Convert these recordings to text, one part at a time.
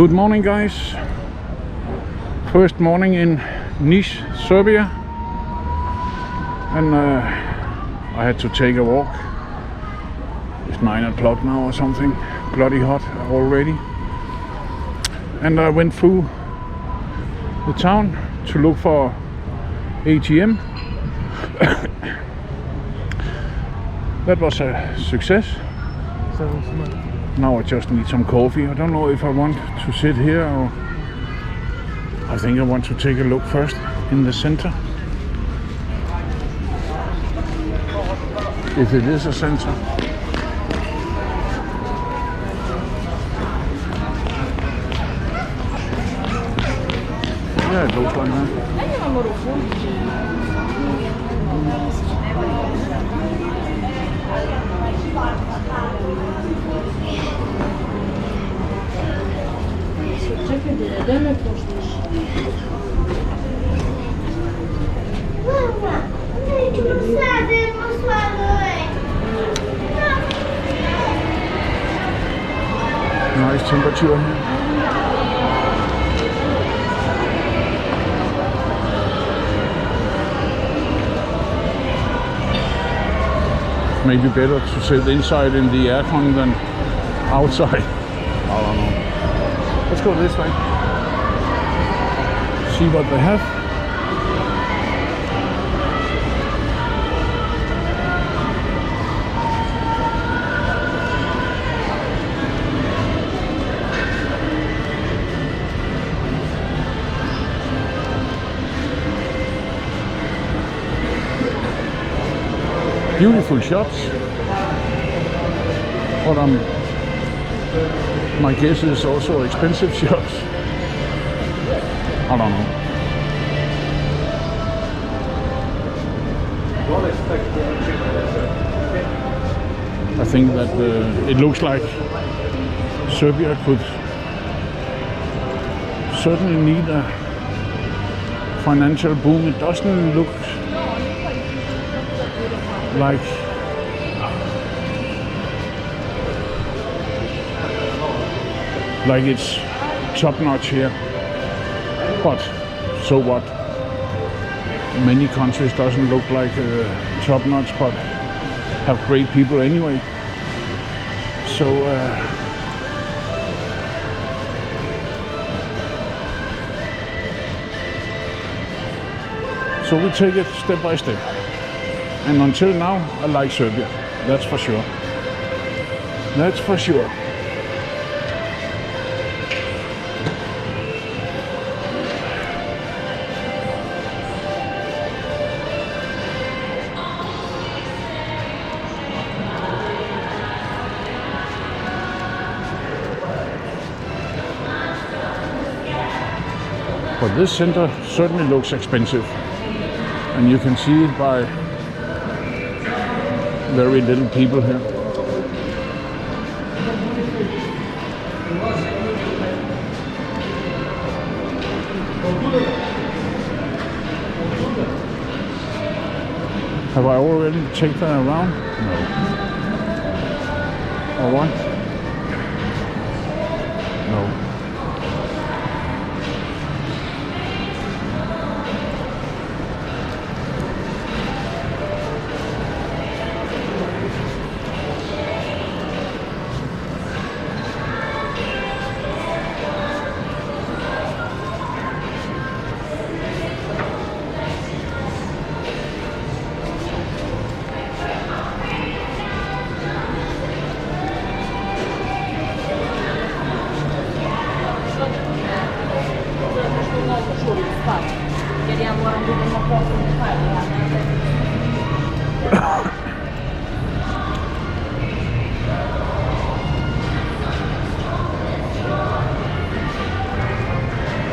Good morning, guys. First morning in Nis, Serbia, and I had to take a walk. It's 9 o'clock now or something, bloody hot already. And I went through the town to look for ATM. That was a success. Now I just need some coffee. I don't know if I want to sit here or I think I want to take a look first in the center. If it is a center. Yeah, it looks like that. Nice temperature here. Maybe better to sit inside in the aircon than outside. I don't know. Let's go this way. See what they have. Beautiful shops, but my guess is also expensive shops. I don't know. I think that it looks like Serbia could certainly need a financial boom. It doesn't look like it's top notch here, but so what? Many countries doesn't look like top notch, but have great people anyway. So we take it step by step. And until now, I like Serbia. That's for sure. That's for sure. But this center certainly looks expensive. And you can see it by very little people here. Have I already taken that around? No. Or what? No.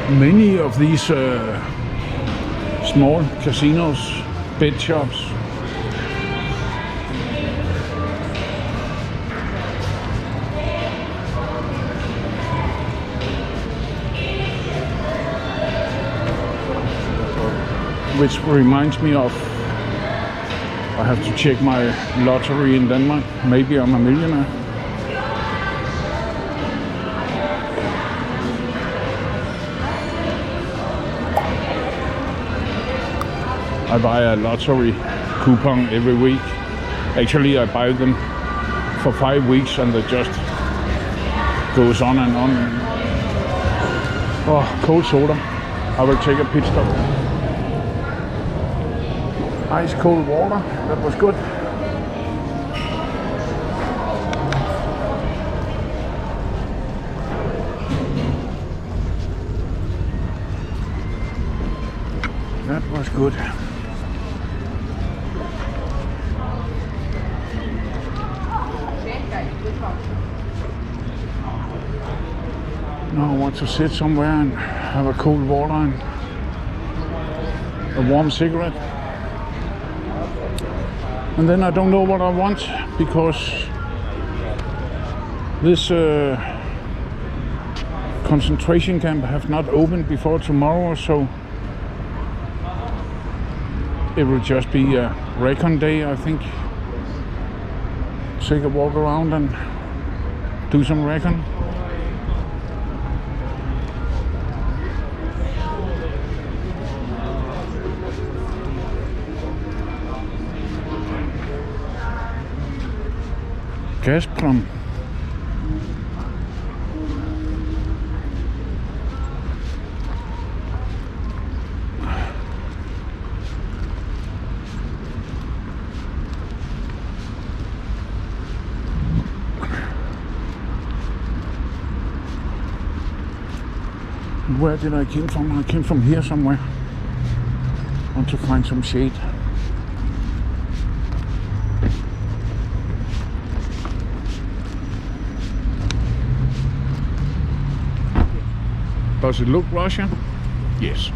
Many of these small casinos, bet shops, which reminds me of, I have to check my lottery in Denmark. Maybe I'm a millionaire. I buy a lottery coupon every week. Actually, I buy them for 5 weeks and it just goes on and on. Oh, cold soda. I will take a pit stop. Ice cold water. That was good. That was good. Now I want to sit somewhere and have a cold water and a warm cigarette. And then I don't know what I want because this concentration camp have not opened before tomorrow, so it will just be a recon day, I think. Take a walk around and do some recon. Gazprom. Where did I come from? I came from here somewhere. I want to find some shade. Does it look Russian? Yes.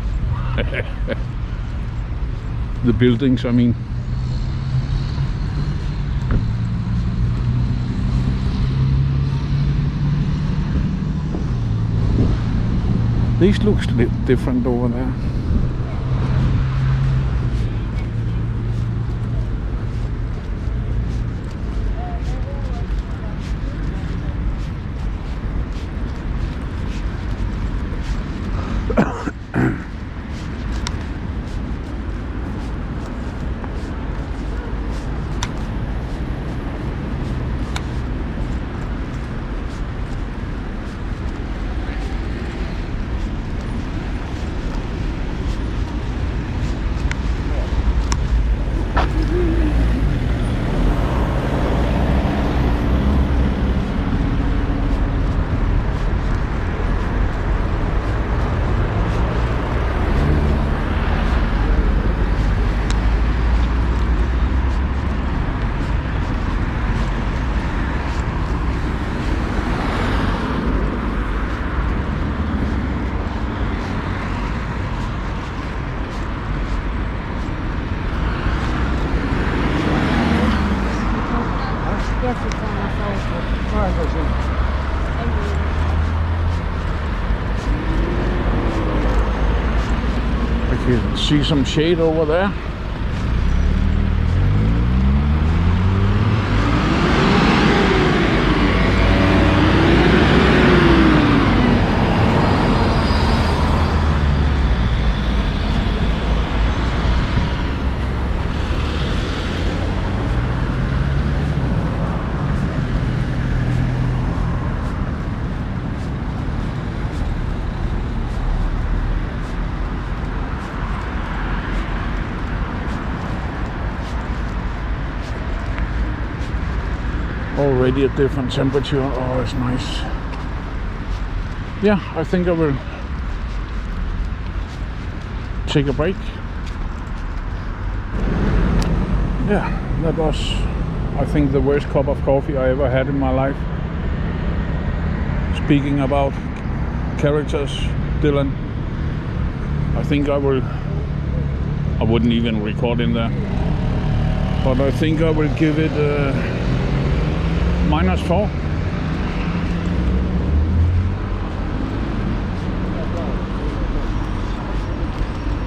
The buildings, I mean. This looks a bit different over there. I can see some shade over there. Already a different temperature. Oh, it's nice. Yeah, I think I will take a break. Yeah, that was, I think, the worst cup of coffee I ever had in my life. Speaking about characters, Dylan, I think I wouldn't even record in there, but I think I will give it -4.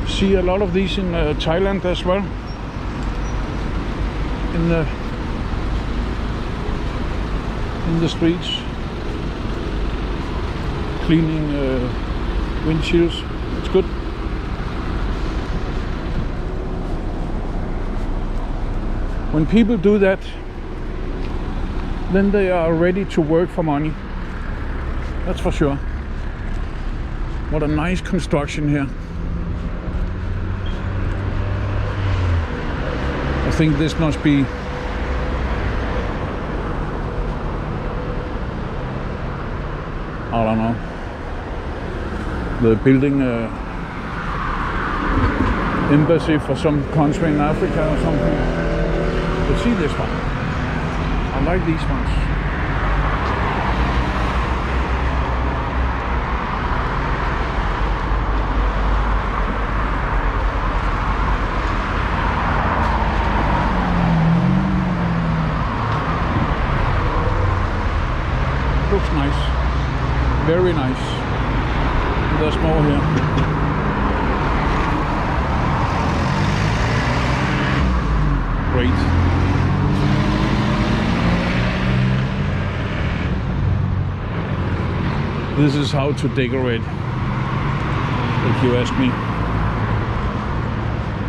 See a lot of these in Thailand as well. In the streets, cleaning windshields. It's good. When people do that, then they are ready to work for money. That's for sure. What a nice construction here. I think this must be I don't know. The building embassy for some country in Africa or something. But see this one. I like these ones. Looks nice. Very nice. There's more here. Great. This is how to decorate, if you ask me.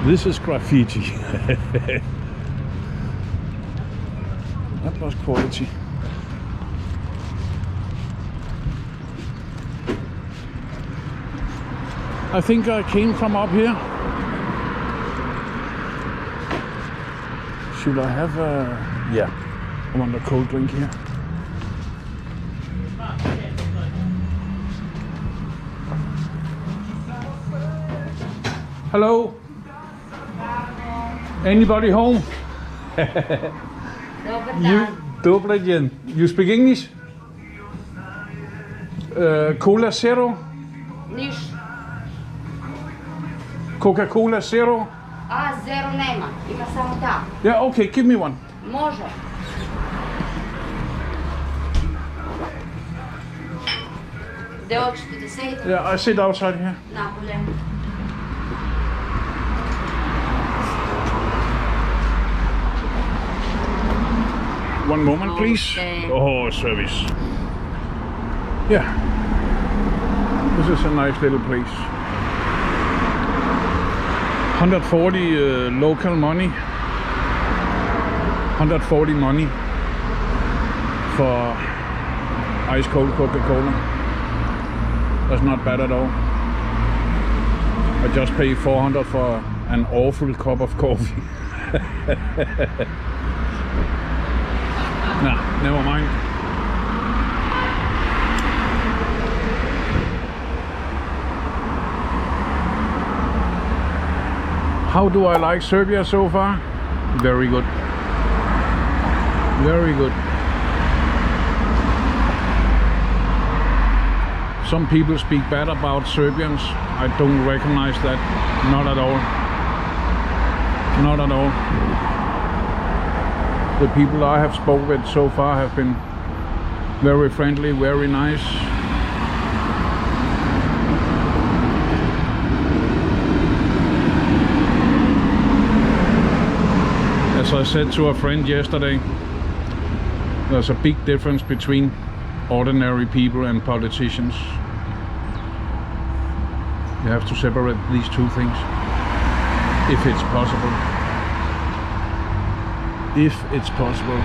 This is graffiti. That was quality. I think I came from up here. Should I have a... Yeah, I want a cold drink here. Hello? Anybody home? Добрый день. You speak English? Cola Zero? Nis. Coca-Cola Zero? Zero nema, ima samo ta. Yeah, okay, give me one. Može. Gdje hoćete da sedite? Yeah, I sit outside here. Napolje. One moment, please. Okay. Oh, service. Yeah. This is a nice little place. 140 local money. 140 money for ice cold Coca-Cola. That's not bad at all. I just pay 400 for an awful cup of coffee. Nah, never mind. How do I like Serbia so far? Very good. Very good. Some people speak bad about Serbians. I don't recognize that. Not at all. Not at all. The people I have spoken with so far have been very friendly, very nice. As I said to a friend yesterday, there's a big difference between ordinary people and politicians. You have to separate these two things, if it's possible. If it's possible.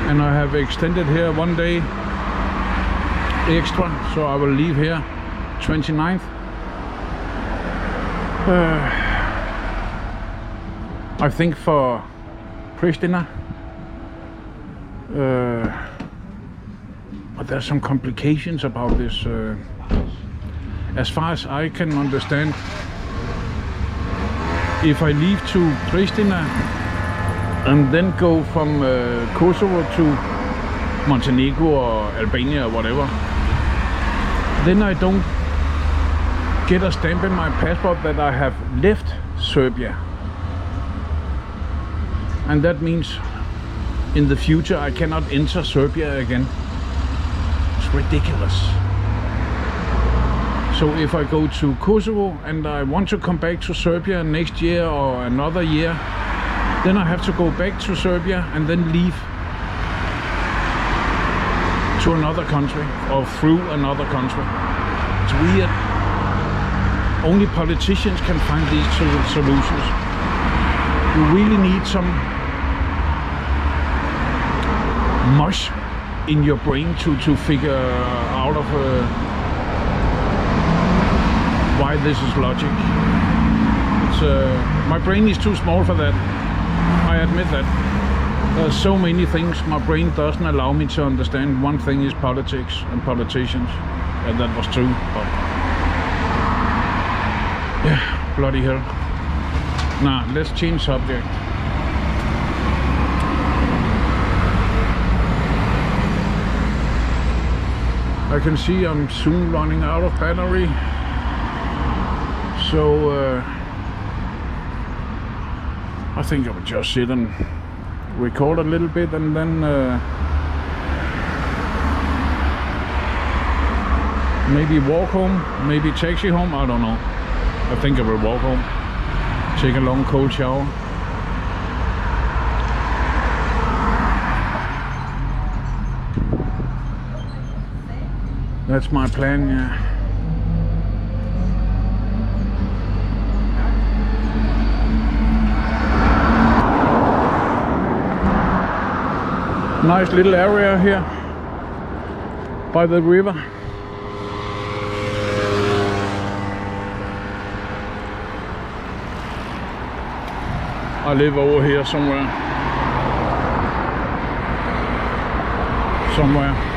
And I have extended here 1 day extra, so I will leave here 29th. I think for Pristina, but there's some complications about this. As far as I can understand, if I leave to Pristina and then go from Kosovo to Montenegro or Albania or whatever, then I don't get a stamp in my passport that I have left Serbia. And that means in the future I cannot enter Serbia again. It's ridiculous. So if I go to Kosovo and I want to come back to Serbia next year or another year, then I have to go back to Serbia and then leave to another country or through another country. It's weird. only politicians can find these solutions. You really need some mush in your brain to figure out of why this is logic. It's my brain is too small for that. I admit that. There's so many things my brain doesn't allow me to understand. One thing is politics and politicians, and that was true. But yeah, bloody hell. Nah, let's change subject. I can see I'm soon running out of battery, so I think I will just sit and record a little bit and then maybe walk home, maybe taxi home, I don't know. I think I will walk home, take a long cold shower. That's my plan, yeah. Nice little area here by the river. I live over here somewhere,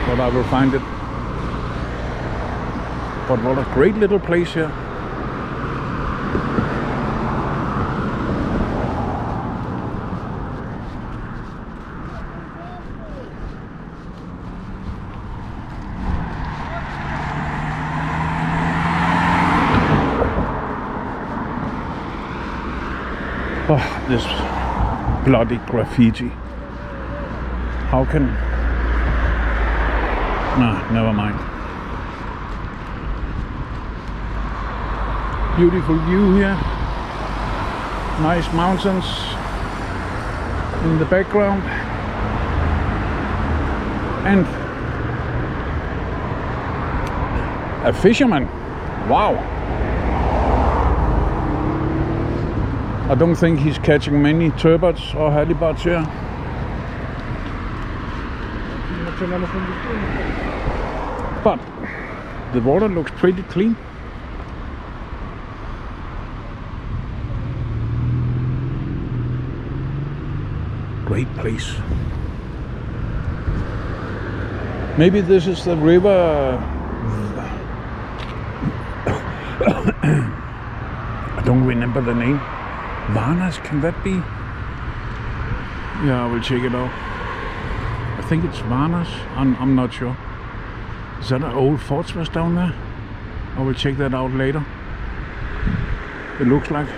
but I will find it. But what a great little place here. Oh, this bloody graffiti. How can... Nah, never mind. Beautiful view here. Nice mountains in the background. And a fisherman. Wow. I don't think he's catching many turbots or halibuts here. But the water looks pretty clean. Great place. Maybe this is the river. I don't remember the name. Varnas, can that be? Yeah, I will check it out. I think it's Varnas. I'm not sure. Is that an old fortress down there? I will check that out later. It looks like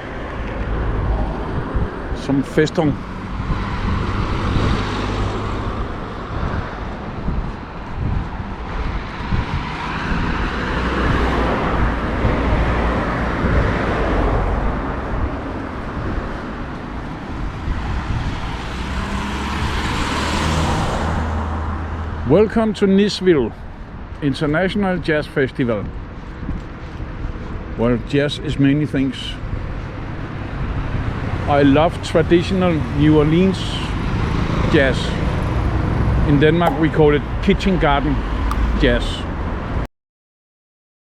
some Festung. Welcome to Nisville International Jazz Festival. Well, jazz is many things. I love traditional New Orleans jazz. In Denmark we call it kitchen garden jazz.